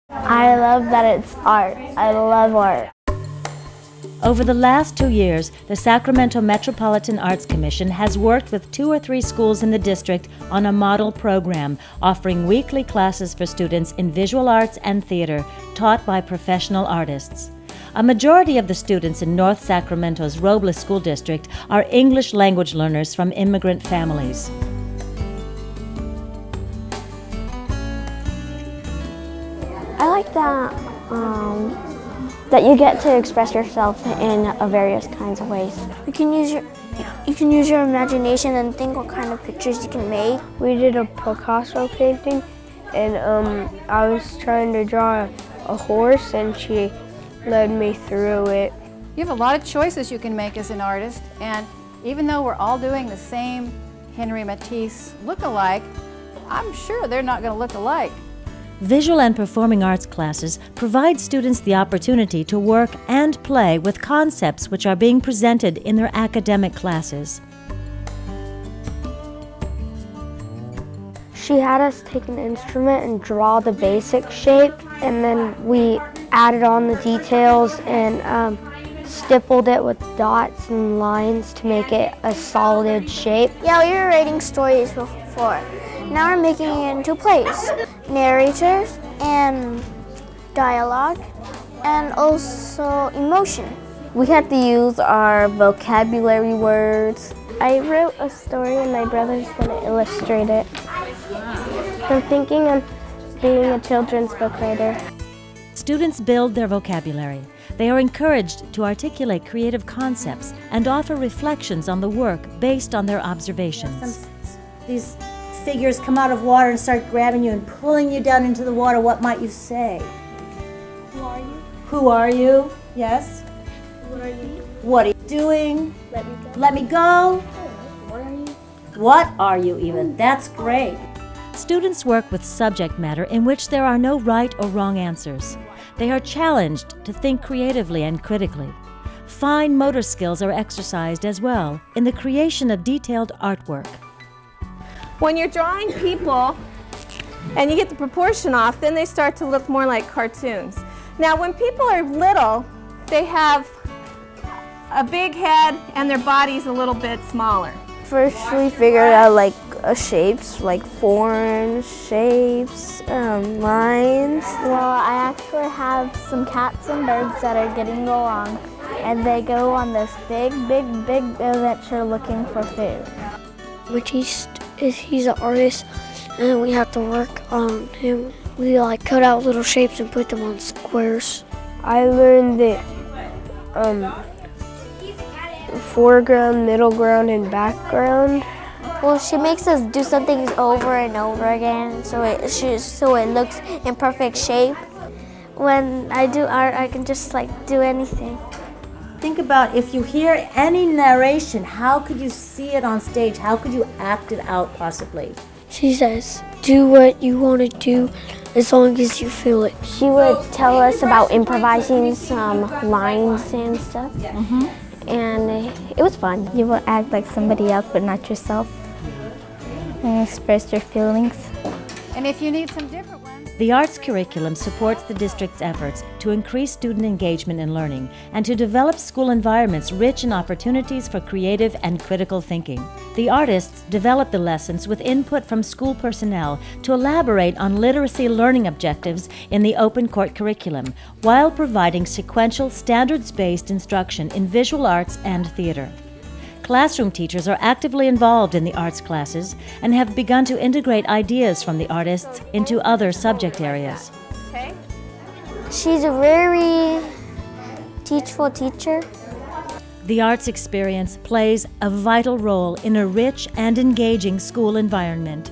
I love that it's art. I love art. Over the last 2 years, the Sacramento Metropolitan Arts Commission has worked with 2 or 3 schools in the district on a model program, offering weekly classes for students in visual arts and theater, taught by professional artists. A majority of the students in North Sacramento's Robla School District are English language learners from immigrant families. I like that you get to express yourself in various kinds of ways. You can use your imagination and think what kind of pictures you can make. We did a Picasso painting, and I was trying to draw a horse, and she led me through it. You have a lot of choices you can make as an artist, and even though we're all doing the same Henry Matisse look-alike, I'm sure they're not going to look alike. Visual and performing arts classes provide students the opportunity to work and play with concepts which are being presented in their academic classes. She had us take an instrument and draw the basic shape, and then we added on the details and stippled it with dots and lines to make it a solid shape. Yeah, we were writing stories before. Now we're making it into plays, narrators, and dialogue, and also emotion. We had to use our vocabulary words. I wrote a story and my brother's going to illustrate it. I'm thinking of being a children's book writer. Students build their vocabulary. They are encouraged to articulate creative concepts and offer reflections on the work based on their observations. These figures come out of water and start grabbing you and pulling you down into the water. What might you say? Who are you? Who are you? Yes? What are you? What are you doing? Let me go. Let me go. What are you? What are you even? That's great. Students work with subject matter in which there are no right or wrong answers. They are challenged to think creatively and critically. Fine motor skills are exercised as well in the creation of detailed artwork. When you're drawing people and you get the proportion off, then they start to look more like cartoons. Now, when people are little, they have a big head and their body's a little bit smaller. First, we figured out shapes, like forms, shapes, lines. Well, I actually have some cats and birds that are getting along, and they go on this big adventure looking for food. He's an artist, and we have to work on him. We cut out little shapes and put them on squares. I learned that foreground, middle ground, and background. Well, she makes us do some things over and over again, so it looks in perfect shape. When I do art, I can just do anything. Think about if you hear any narration, how could you see it on stage? How could you act it out possibly? She says, do what you want to do as long as you feel it. She would tell us about improvising some lines and stuff. And it was fun. You will act like somebody else, but not yourself, and express your feelings. And if you need some different ones, The arts curriculum supports the district's efforts to increase student engagement in learning and to develop school environments rich in opportunities for creative and critical thinking. The artists develop the lessons with input from school personnel to elaborate on literacy learning objectives in the open court curriculum, while providing sequential, standards-based instruction in visual arts and theater. Classroom teachers are actively involved in the arts classes and have begun to integrate ideas from the artists into other subject areas. Okay. She's a very teachful teacher. The arts experience plays a vital role in a rich and engaging school environment.